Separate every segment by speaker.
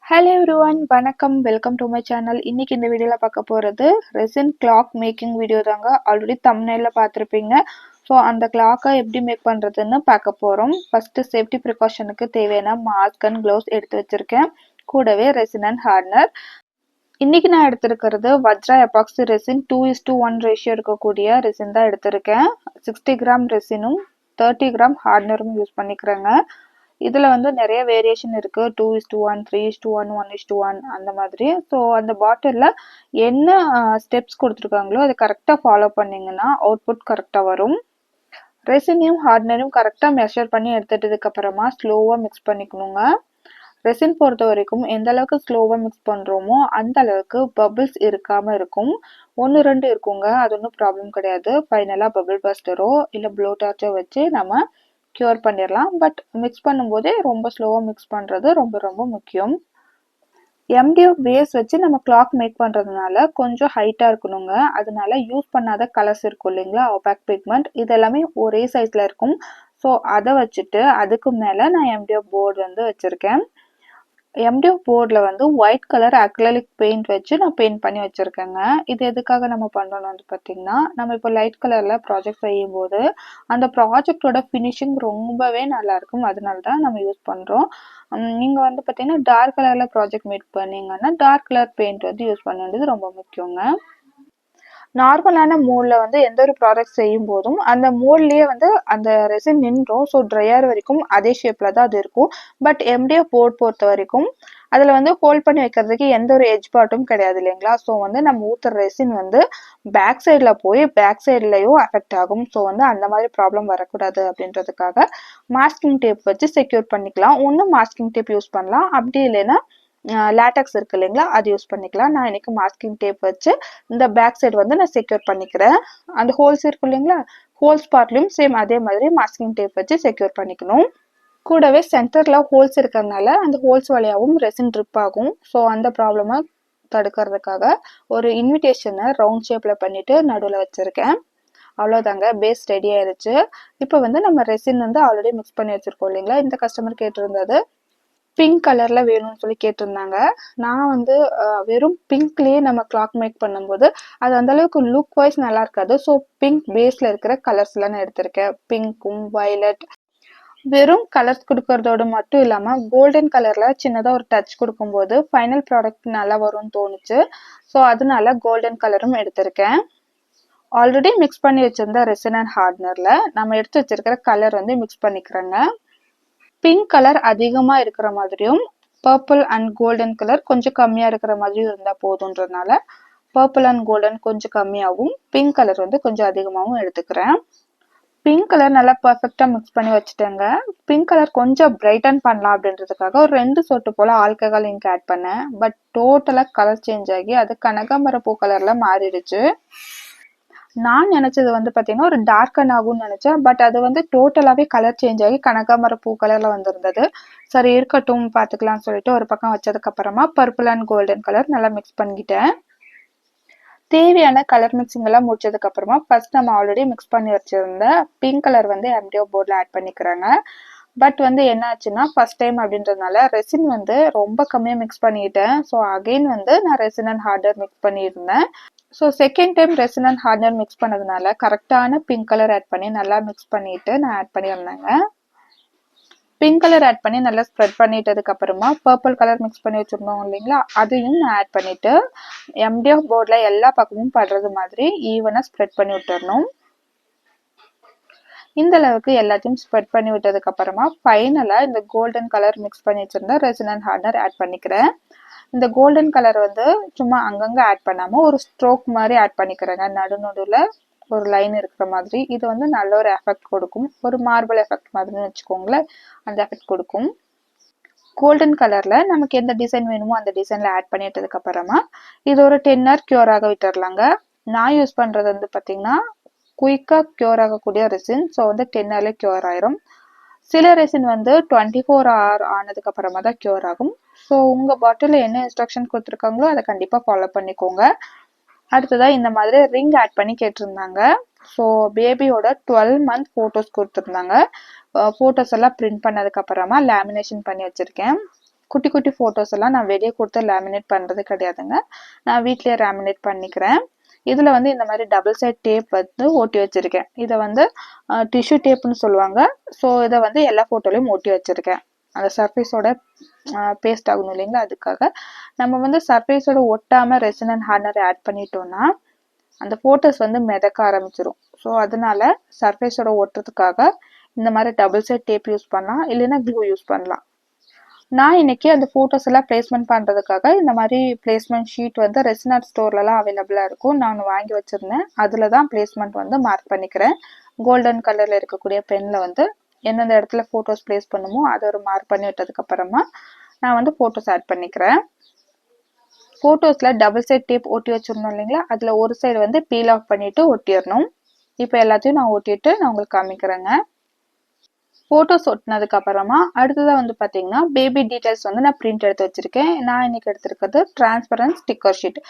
Speaker 1: Hello everyone, வணக்கம். Welcome to my channel. இன்னைக்கு இந்த வீடியோவில் பார்க்க போகிறது ரெசின் கிளாக் மேக்கிங் வீடியோ தாங்க. ஆல்ரெடி தம்ப்நெயிலில் பார்த்துருப்பீங்க. ஸோ அந்த கிளாக்கை எப்படி மேக் பண்ணுறதுன்னு பார்க்க போகிறோம். ஃபஸ்ட்டு சேஃப்டி ப்ரிகாஷனுக்கு தேவையான மாஸ்க் அண்ட் க்ளவுஸ் எடுத்து வச்சுருக்கேன். கூடவே ரெசின் அண்ட் ஹார்ட்னர். இன்றைக்கி நான் எடுத்திருக்கிறது வஜ்ரா எபாக்சி ரெசின் 2:1 ரேஷியோ இருக்கக்கூடிய ரெசின் தான் எடுத்திருக்கேன். 60 கிராம் ரெசினும் 30 கிராம் ஹார்ட்னரும் யூஸ் பண்ணிக்கிறேங்க. இதில் வந்து நிறைய வேரியேஷன் இருக்குது. 2:1, 3:1, 1:1 அந்த மாதிரி. ஸோ அந்த பாட்டிலில் என்ன ஸ்டெப்ஸ் கொடுத்துருக்காங்களோ அதை கரெக்டாக ஃபாலோ பண்ணிங்கன்னா அவுட்புட் கரெக்டாக வரும். ரெசினையும் ஹார்ட்னரையும் கரெக்டாக மெஷர் பண்ணி எடுத்துட்டதுக்கப்புறமா ஸ்லோவாக மிக்ஸ் பண்ணிக்கணுங்க. ரெசின் பொறுத்த வரைக்கும் எந்த அளவுக்கு ஸ்லோவாக மிக்ஸ் பண்ணுறோமோ அந்த அளவுக்கு பபிள்ஸ் இருக்காமல் இருக்கும். 1-2 இருக்குங்க, அது ஒன்றும் ப்ராப்ளம் கிடையாது. ஃபைனலாக பபிள் பஸ்டரோ இல்லை ப்ளோ டார்ச்சோ வச்சு நம்ம க்யூர் பண்ணிடலாம். பட் மிக்ஸ் பண்ணும்போதே ரொம்ப ஸ்லோவாக மிக்ஸ் பண்ணுறது ரொம்ப ரொம்ப முக்கியம். MDF பேஸ் வச்சு நம்ம கிளாக் மேக் பண்ணுறதுனால கொஞ்சம் ஹைட்டாக இருக்கணுங்க. அதனால யூஸ் பண்ணாத கலர்ஸ் இருக்கும் இல்லைங்களா, ஒபாக் பிக்மெண்ட், இதெல்லாமே ஒரே சைஸில் இருக்கும். ஸோ அதை வச்சுட்டு அதுக்கு மேலே நான் MDF போர்டு வந்து வச்சுருக்கேன். MDF போர்டில் வந்து ஒயிட் கலர் அக்ரலிக் பெயிண்ட் வச்சு நான் பெயிண்ட் பண்ணி வச்சுருக்கேங்க. இது எதுக்காக நம்ம பண்ணுறோம்னு வந்து பார்த்திங்கன்னா, நம்ம இப்போ லைட் கலரில் ப்ராஜெக்ட் செய்யும்போது அந்த ப்ராஜெக்டோட ஃபினிஷிங் ரொம்பவே நல்லாயிருக்கும். அதனால தான் நம்ம யூஸ் பண்ணுறோம். நீங்கள் வந்து பார்த்திங்கன்னா டார்க் கலரில் ப்ராஜெக்ட் மேக் பண்ணிங்கன்னா டார்க் கலர் பெயிண்ட் வந்து யூஸ் பண்ண வேண்டியது ரொம்ப முக்கியங்க. நார்மலான மோடில் வந்து எந்த ஒரு ப்ராடக்ட் செய்யும் போதும் அந்த மோட்லேயே வந்து அந்த ரெசின் நின்றோம். ஸோ ட்ரையர் வரைக்கும் அதே ஷேப்பில் தான் அது இருக்கும். பட் MDF போர்ட் பொறுத்த வரைக்கும் அதில் வந்து ஹோல்ட் பண்ணி வைக்கிறதுக்கு எந்த ஒரு எட்ஜ் பார்ட்டும் கிடையாது இல்லைங்களா. ஸோ வந்து நம்ம ஊற்றுற ரெசின் வந்து பேக் சைடில் போய் பேக் சைட்லேயும் அஃபெக்ட் ஆகும். ஸோ வந்து அந்த மாதிரி ப்ராப்ளம் வரக்கூடாது அப்படின்றதுக்காக மாஸ்கிங் டேப் வச்சு செக்யூர் பண்ணிக்கலாம். ஒன்று மாஸ்கிங் டேப் யூஸ் பண்ணலாம், அப்படி இல்லைன்னா லேட்டக்ஸ் இருக்கு இல்லைங்களா, அது யூஸ் பண்ணிக்கலாம். நான் இன்னைக்கு மாஸ்கிங் டேப் வச்சு இந்த பேக் சைடு வந்து நான் செக்யூர் பண்ணிக்கிறேன். அந்த ஹோல்ஸ் இருக்கு இல்லைங்களா, ஹோல்ஸ் பார்ட்லையும் சேம் அதே மாதிரி மாஸ்கிங் டேப் வச்சு செக்யூர் பண்ணிக்கணும். கூடவே சென்டரில் ஹோல்ஸ் இருக்கிறதுனால அந்த ஹோல்ஸ் வழியாகவும் ரெசின் ட்ரிப் ஆகும். ஸோ அந்த ப்ராப்ளமை தடுக்கிறதுக்காக ஒரு இன்விடேஷனை ரவுண்ட் ஷேப்பில் பண்ணிவிட்டு நடுவில் வச்சுருக்கேன். அவ்வளோதாங்க, பேஸ் ரெடி ஆயிடுச்சு. இப்போ வந்து நம்ம ரெசின் வந்து ஆல்ரெடி மிக்ஸ் பண்ணி வச்சுருக்கோம் இல்லைங்களா. இந்த கஸ்டமர் கேட்டிருந்தது பிங்க் கலரில் வேணும்னு சொல்லி கேட்டிருந்தாங்க. நான் வந்து வெறும் பிங்க்லேயே நம்ம கிளாக் மேக் பண்ணும்போது அது அந்தளவுக்கு லுக் வைஸ் நல்லா இருக்காது. ஸோ பிங்க் பேஸில் இருக்கிற கலர்ஸ்லாம் நான் எடுத்திருக்கேன். பிங்க்கும் வயலட், வெறும் கலர்ஸ் கொடுக்கறதோடு மட்டும் இல்லாமல் கோல்டன் கலரில் சின்னதாக ஒரு டச் கொடுக்கும்போது ஃபைனல் ப்ராடக்ட் நல்லா வரும்னு தோணுச்சு. ஸோ அதனால கோல்டன் கலரும் எடுத்திருக்கேன். ஆல்ரெடி மிக்ஸ் பண்ணி வச்சுருந்த ரெசின் அண்ட் ஹார்ட்னரில் நம்ம எடுத்து வச்சிருக்கிற கலர் வந்து மிக்ஸ் பண்ணிக்கிறேங்க. பிங்க் கலர் அதிகமாக இருக்கிற மாதிரியும் பர்பிள் அண்ட் கோல்டன் கலர் கொஞ்சம் கம்மியாக இருக்கிற மாதிரியும் இருந்தால் போதுன்றதுனால பர்பிள் அண்ட் கோல்டன் கொஞ்சம் கம்மியாகவும் பிங்க் கலர் வந்து கொஞ்சம் அதிகமாகவும் எடுத்துக்கிறேன். பிங்க் கலர் நல்லா பர்ஃபெக்டாக மிக்ஸ் பண்ணி வச்சுட்டேங்க. பிங்க் கலர் கொஞ்சம் பிரைட்டன் பண்ணலாம் அப்படின்றதுக்காக ஒரு 2 சொட்டு போல் ஆல்கஹால் இங்க் ஆட் பண்ணேன். பட் டோட்டலாக கலர் சேஞ்ச் ஆகி அது கனகாம்பரப்பூ கலரில் மாறிடுச்சு. நான் நினச்சது வந்து பார்த்தீங்கன்னா ஒரு டார்க்கன் ஆகும்னு நினச்சேன். பட் அது வந்து டோட்டலாகவே கலர் சேஞ்ச் ஆகி கனகாம்பர பூ கலரில் வந்திருந்தது. சரி இருக்கட்டும் பார்த்துக்கலாம்னு சொல்லிட்டு ஒரு பக்கம் வச்சதுக்கப்புறமா பர்பிள் அண்ட் கோல்டன் கலர் நல்லா மிக்ஸ் பண்ணிக்கிட்டேன். தேவையான கலர் மிக்சிங் எல்லாம் முடிச்சதுக்கப்புறமா ஃபர்ஸ்ட் நம்ம ஆல்ரெடி மிக்ஸ் பண்ணி வச்சுருந்த பிங்க் கலர் வந்து MDF போர்டில் ஆட் பண்ணிக்கிறாங்க. பட் வந்து என்ன ஆச்சுன்னா ஃபர்ஸ்ட் டைம் அப்படின்றதுனால ரெசின் வந்து ரொம்ப கம்மியாக மிக்ஸ் பண்ணிட்டேன். ஸோ அகெயின் வந்து நான் ரெசின் அண்ட் ஹார்டர் மிக்ஸ் பண்ணியிருந்தேன். So second time resin and hardener mix பண்ணதுனால கரெக்டான பிங்க் கலர் ஆட் பண்ணி நல்லா மிக்ஸ் பண்ணிவிட்டு நான் ஆட் பண்ணியிருந்தேங்க. பிங்க் கலர் ஆட் பண்ணி நல்லா ஸ்ப்ரெட் பண்ணிட்டதுக்கப்புறமா பர்பிள் கலர் மிக்ஸ் பண்ணி வச்சுருந்தோம் இல்லைங்களா, அதையும் நான் ஆட் பண்ணிவிட்டு MDF போர்டில் எல்லா பக்கமும் படுறது மாதிரி ஈவனாக ஸ்ப்ரெட் பண்ணி விட்டுறணும். இந்த அளவுக்கு எல்லாத்தையும் ஸ்ப்ரெட் பண்ணி விட்டதுக்கப்புறமா ஃபைனலாக இந்த கோல்டன் கலர் மிக்ஸ் பண்ணி வச்சுருந்தா ரெசின் அண்ட் ஹார்ட்னர் ஆட் பண்ணிக்கிறேன். இந்த கோல்டன் கலர் வந்து சும்மா அங்கங்கே ஆட் பண்ணாமல் ஒரு ஸ்ட்ரோக் மாதிரி ஆட் பண்ணிக்கிறேங்க. நடுநடுவில் ஒரு லைன் இருக்கிற மாதிரி. இது வந்து நல்ல ஒரு எஃபெக்ட் கொடுக்கும். ஒரு மார்பிள் எஃபெக்ட் மாதிரின்னு வச்சுக்கோங்களேன், அந்த எஃபெக்ட் கொடுக்கும். கோல்டன் கலரில் நமக்கு எந்த டிசைன் வேணுமோ அந்த டிசைனில் ஆட் பண்ணிட்டதுக்கப்புறமா இது ஒரு 10 hour க்யூர் ஆக விட்டுறலாங்க. நான் யூஸ் பண்ணுறது வந்து பார்த்திங்கன்னா குயிக்காக க்யூர் ஆகக்கூடிய ரெசின். ஸோ வந்து 10 hourலேயே க்யூர் ஆயிரும். சில ரெசின் வந்து 24 hour ஆனதுக்கப்புறமா தான் க்யூர் ஆகும். ஸோ உங்கள் பாட்டிலில் என்ன இன்ஸ்ட்ரக்ஷன் கொடுத்துருக்காங்களோ அதை கண்டிப்பாக ஃபாலோ பண்ணிக்கோங்க. அடுத்ததாக இந்த மாதிரி ரிங் ஆட் பண்ணி கேட்டிருந்தாங்க. ஸோ பேபியோட 12 month ஃபோட்டோஸ் கொடுத்துருந்தாங்க. ஃபோட்டோஸ் எல்லாம் பிரிண்ட் பண்ணதுக்கப்புறமா லேமினேஷன் பண்ணி வச்சுருக்கேன். குட்டி குட்டி ஃபோட்டோஸ் எல்லாம் நான் வெளியே கொடுத்து லேமினேட் பண்ணுறது கிடையாதுங்க. நான் வீட்லேயே லேமினேட் பண்ணிக்கிறேன். இதில் வந்து இந்த மாதிரி டபுள் சைட் டேப் வந்து ஒட்டி வச்சுருக்கேன். இதை வந்து டிஷ்யூ டேப்னு சொல்லுவாங்க. ஸோ இதை வந்து எல்லா ஃபோட்டோலையும் ஒட்டி வச்சுருக்கேன். அந்த சர்ஃபேஸோட பேஸ்ட் ஆகணும் இல்லைங்களா, அதுக்காக. நம்ம வந்து சர்ஃபேஸோட ஒட்டாமல் ரெசின் அண்ட் ஹார்ட்னர் ஆட் பண்ணிட்டோம்னா அந்த ஃபோட்டோஸ் வந்து மிதக்க ஆரம்பிச்சிடும். ஸோ அதனால சர்ஃபேஸோட ஒட்டுறதுக்காக இந்த மாதிரி டபுள் சைட் டேப் யூஸ் பண்ணலாம், இல்லைன்னா க்ளூ யூஸ் பண்ணலாம். நான் இன்னைக்கு அந்த ஃபோட்டோஸ் எல்லாம் பிளேஸ்மெண்ட் பண்ணுறதுக்காக இந்த மாதிரி பிளேஸ்மெண்ட் ஷீட் வந்து ரெசின் ஆர்ட் ஸ்டோர்லலாம் அவைலபிளாக இருக்கும். நான் வாங்கி வச்சுருந்தேன். அதில் தான் பிளேஸ்மெண்ட் வந்து மார்க் பண்ணிக்கிறேன். கோல்டன் கலரில் இருக்கக்கூடிய பெனில் வந்து எந்தெந்த இடத்துல ஃபோட்டோஸ் பிளேஸ் பண்ணுமோ அதை ஒரு மார்க் பண்ணி விட்டதுக்கப்புறமா நான் வந்து ஃபோட்டோஸ் ஆட் பண்ணிக்கிறேன். ஃபோட்டோஸில் டபுள் சைட் டேப் ஒட்டி வச்சிடணும் இல்லைங்களா, அதில் ஒரு சைடு வந்து பீல் ஆஃப் பண்ணிவிட்டு ஒட்டிடணும். இப்போ எல்லாத்தையும் நான் ஒட்டிட்டு நான் உங்களுக்கு காமிக்கிறேங்க. ஃபோட்டோஸ் ஒட்டினதுக்கு அப்புறமா அடுத்ததாக வந்து பார்த்தீங்கன்னா பேபி டீட்டெயில்ஸ் வந்து நான் பிரிண்ட் எடுத்து வச்சுருக்கேன். நான் இன்னைக்கு எடுத்துருக்கிறது டிரான்ஸ்பரன்ட் ஸ்டிக்கர் ஷீட்.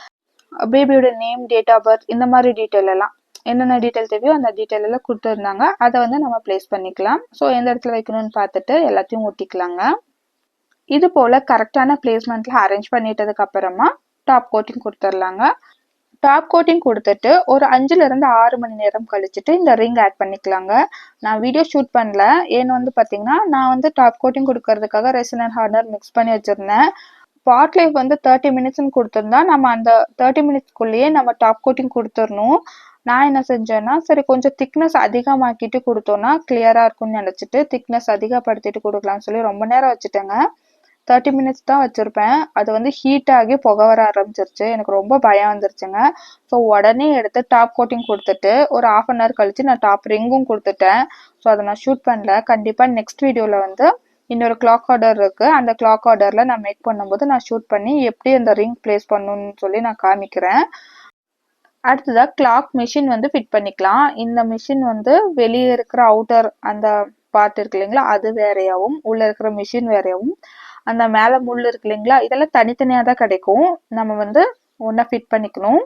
Speaker 1: பேபியோட நேம், டேட் ஆஃப் பர்த், இந்த மாதிரி டீட்டெயில் எல்லாம் என்னென்ன டீட்டெயில் தேவையோ அந்த டீட்டெயில் எல்லாம் கொடுத்துருந்தாங்க. அதை வந்து நம்ம பிளேஸ் பண்ணிக்கலாம். ஸோ எந்த இடத்துல வைக்கணும்னு பார்த்துட்டு எல்லாத்தையும் ஒட்டிக்கலாங்க. இது போல் கரெக்டான பிளேஸ்மெண்ட்டில் அரேஞ்ச் பண்ணிட்டதுக்கு அப்புறமா டாப் கோட்டிங் கொடுத்துர்லாங்க. டாப் கோட்டிங் கொடுத்துட்டு ஒரு 5லிருந்து 6 மணி நேரம் கழிச்சுட்டு இந்த ரிங் ஆட் பண்ணிக்கலாங்க. நான் வீடியோ ஷூட் பண்ணல. ஏன்னு வந்து பார்த்தீங்கன்னா நான் வந்து டாப் கோட்டிங் கொடுக்கறதுக்காக ரெசின் அண்ட் ஹார்ட்னர் மிக்ஸ் பண்ணி வச்சுருந்தேன். பாட் லைஃப் வந்து 30 மினிட்ஸ்னு கொடுத்துருந்தா நம்ம அந்த 30 மினிட்ஸ்க்குள்ளேயே நம்ம டாப் கோட்டிங் கொடுத்துடணும். நான் என்ன செஞ்சேன்னா சரி கொஞ்சம் திக்னஸ் அதிகமாக்கிட்டு கொடுத்தோன்னா கிளியராக இருக்கும்னு நினச்சிட்டு திக்னஸ் அதிகப்படுத்திட்டு கொடுக்கலாம்னு சொல்லி ரொம்ப நேரம் வச்சுட்டேங்க. 30 மினிட்ஸ் தான் வச்சுருப்பேன். அது வந்து ஹீட் ஆகி புகை வர ஆரம்பிச்சிருச்சு. எனக்கு ரொம்ப பயம் வந்துருச்சுங்க. ஸோ உடனே எடுத்து டாப் கோட்டிங் கொடுத்துட்டு ஒரு 1/2 hour கழிச்சு நான் டாப் ரிங்கும் கொடுத்துட்டேன். ஸோ அதை நான் ஷூட் பண்ணல. கண்டிப்பாக நெக்ஸ்ட் வீடியோவில் வந்து இன்னொரு கிளாக் ஆர்டர் இருக்குது. அந்த கிளாக் ஆர்டரில் நான் மேக் பண்ணும்போது நான் ஷூட் பண்ணி எப்படி அந்த ரிங் பிளேஸ் பண்ணணும்னு சொல்லி நான் காமிக்கிறேன். அடுத்ததாக கிளாக் மிஷின் வந்து ஃபிட் பண்ணிக்கலாம். இந்த மிஷின் வந்து வெளியே இருக்கிற அவுட்டர் அந்த பார்ட் இருக்கு இல்லைங்களா, அது வேறையாகவும் உள்ளே இருக்கிற மிஷின் வேறையாகவும் அந்த மேலே முள் இருக்கு இல்லைங்களா, இதெல்லாம் தனித்தனியாக தான் கிடைக்கும். நம்ம வந்து ஒன்றா ஃபிட் பண்ணிக்கணும்.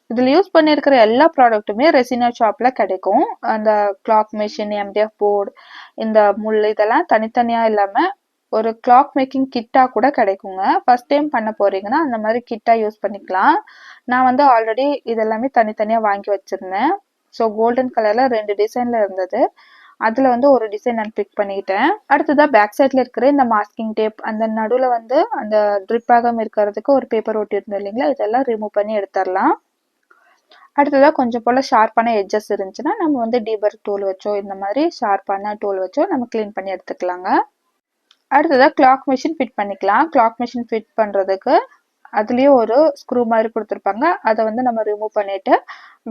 Speaker 1: இதில் யூஸ் பண்ணியிருக்கிற எல்லா ப்ராடக்ட்டுமே ரெசின் ஆர்ட் ஷாப்பில் கிடைக்கும். அந்த கிளாக் மிஷின், எம்டிஎஃப் போர்டு, இந்த முள் இதெல்லாம் தனித்தனியாக இல்லாமல் ஒரு கிளாக் மேக்கிங் கிட்டாக கூட கிடைக்குங்க. ஃபர்ஸ்ட் டைம் பண்ண போகிறீங்கன்னா அந்த மாதிரி கிட்டாக யூஸ் பண்ணிக்கலாம். நான் வந்து ஆல்ரெடி இதெல்லாமே தனித்தனியாக வாங்கி வச்சுருந்தேன். ஸோ கோல்டன் கலரில் 2 டிசைனில் இருந்தது. அதில் வந்து ஒரு டிசைன் நான் பிக் பண்ணிக்கிட்டேன். அடுத்ததாக பேக் சைடில் இருக்கிற இந்த மாஸ்கிங் டேப், அந்த நடுவில் வந்து அந்த ட்ரிப் ஆகாமல் இருக்கிறதுக்கு ஒரு பேப்பர் ஒட்டியிருந்தோம் இல்லைங்களா, இதெல்லாம் ரிமூவ் பண்ணி எடுத்துடலாம். அடுத்ததாக கொஞ்சம் போல் ஷார்ப்பான எட்ஜஸ் இருந்துச்சுன்னா நம்ம வந்து டீபர் டூல் வச்சோ இந்த மாதிரி ஷார்ப்பான டூல் வச்சோ நம்ம க்ளீன் பண்ணி எடுத்துக்கலாங்க. அடுத்ததாக கிளாக் மிஷின் ஃபிட் பண்ணிக்கலாம். கிளாக் மிஷின் ஃபிட் பண்ணுறதுக்கு அதுலேயே ஒரு ஸ்க்ரூ மாதிரி கொடுத்துருப்பாங்க. அதை வந்து நம்ம ரிமூவ் பண்ணிவிட்டு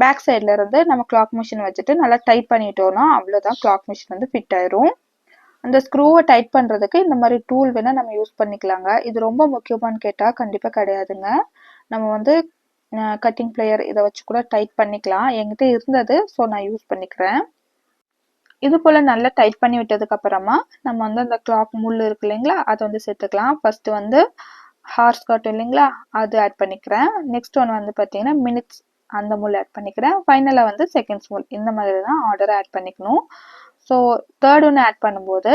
Speaker 1: பேக் சைடில் இருந்து நம்ம கிளாக் மிஷின் வச்சுட்டு நல்லா டைட் பண்ணிட்டோம்னா அவ்வளோதான், கிளாக் மிஷின் வந்து ஃபிட் ஆயிரும். அந்த ஸ்க்ரூவை டைட் பண்ணுறதுக்கு இந்த மாதிரி டூல் வேணால் நம்ம யூஸ் பண்ணிக்கலாங்க. இது ரொம்ப முக்கியமானு கேட்டால் கண்டிப்பாக கிடையாதுங்க. நம்ம வந்து கட்டிங் பிளேயர் இதை வச்சு கூட டைட் பண்ணிக்கலாம். என்கிட்ட இருந்தது, ஸோ நான் யூஸ் பண்ணிக்கிறேன். இது போல் நல்லா டைட் பண்ணி விட்டதுக்கு அப்புறமா நம்ம வந்து அந்த கிளாக் முள் இருக்கு இல்லைங்களா, அதை வந்து சேர்த்துக்கலாம். ஃபர்ஸ்ட் வந்து ஹார்ஸ் காட்டும் இல்லைங்களா, அது ஆட் பண்ணிக்கிறேன். நெக்ஸ்ட் ஒன்று வந்து பார்த்தீங்கன்னா மினிட்ஸ், அந்த முள் ஆட் பண்ணிக்கிறேன். ஃபைனலாக வந்து செகண்ட்ஸ் முள். இந்த மாதிரி தான் ஆர்டரை ஆட் பண்ணிக்கணும். ஸோ தேர்ட் ஒன்று ஆட் பண்ணும்போது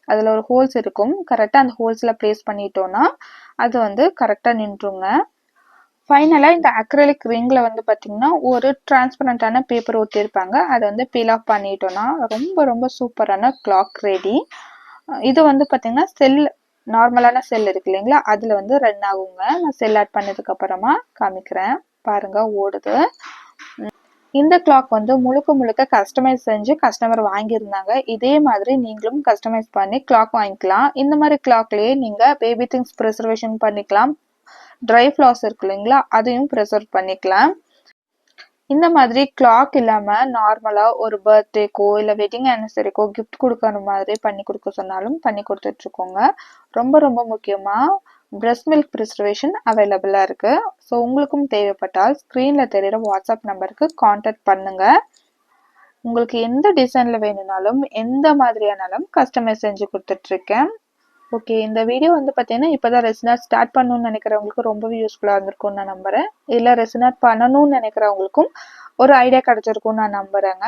Speaker 1: அதில் ஒரு ஹோல்ஸ் இருக்கும். கரெக்டாக அந்த ஹோல்ஸில் ப்ளேஸ் பண்ணிட்டோன்னா அது வந்து கரெக்டாக நின்றுங்க. ஃபைனலாக இந்த அக்ரலிக் ரிங்கில் வந்து பார்த்திங்கன்னா ஒரு டிரான்ஸ்பரண்ட்டான பேப்பர் ஒட்டியிருப்பாங்க. அதை வந்து பீல் ஆஃப் பண்ணிட்டோன்னா ரொம்ப ரொம்ப சூப்பரான கிளாக் ரெடி. இது வந்து பார்த்திங்கன்னா செல், நார்மலான செல் இருக்கு இல்லைங்களா, அதில் வந்து ரன் ஆகுங்க. நான் செல் ஆட் பண்ணதுக்கப்புறமா காமிக்கிறேன். பாருங்கள் ஓடுது. இந்த கிளாக் வந்து முழுக்க முழுக்க கஸ்டமைஸ் செஞ்சு கஸ்டமர் வாங்கியிருந்தாங்க. இதே மாதிரி நீங்களும் கஸ்டமைஸ் பண்ணி கிளாக் வாங்கிக்கலாம். இந்த மாதிரி கிளாக்லேயே நீங்கள் பேபி திங்ஸ் ப்ரிசர்வேஷன் பண்ணிக்கலாம். ட்ரை ஃப்ளார்ஸ் இருக்கு இல்லைங்களா, அதையும் ப்ரிசர்வ் பண்ணிக்கலாம். இந்த மாதிரி கிளாக் இல்லாமல் நார்மலாக ஒரு பர்த்டேக்கோ இல்லை வெட்டிங் ஆனிவர்சரிக்கோ கிஃப்ட் கொடுக்குற மாதிரி பண்ணி கொடுக்க சொன்னாலும் பண்ணி கொடுத்துட்ருக்கோங்க. ரொம்ப ரொம்ப முக்கியமாக பிரஸ்ட் மில்க் ப்ரிசர்வேஷன் அவைலபிளாக இருக்குது. ஸோ உங்களுக்கும் தேவைப்பட்டால் ஸ்க்ரீனில் தெரிகிற வாட்ஸ்அப் நம்பருக்கு காண்டாக்ட் பண்ணுங்கள். உங்களுக்கு எந்த டிசைனில் வேணும்னாலும் எந்த மாதிரியானாலும் கஸ்டமைஸ் செஞ்சு கொடுத்துட்ருக்கேன். ஓகே, இந்த வீடியோ வந்து பார்த்தீங்கன்னா இப்போ தான் ரெசின் ஆர்ட் ஸ்டார்ட் பண்ணணும்னு நினைக்கிறவங்களுக்கு ரொம்பவே யூஸ்ஃபுல்லாக இருந்திருக்கும்னு நான் நம்புகிறேன். இல்லை ரெசின் ஆர்ட் பண்ணணும்னு நினைக்கிறவங்களுக்கும் ஒரு ஐடியா கிடைச்சிருக்கும்னு நான் நம்புறேங்க.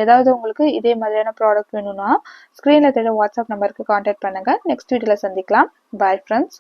Speaker 1: ஏதாவது உங்களுக்கு இதே மாதிரியான ப்ராடக்ட் வேணும்னா ஸ்க்ரீனில் தெரிய வாட்ஸ்அப் நம்பருக்கு காண்டாக்ட் பண்ணுங்கள். நெக்ஸ்ட் வீடியோவில் சந்திக்கலாம். Bye friends.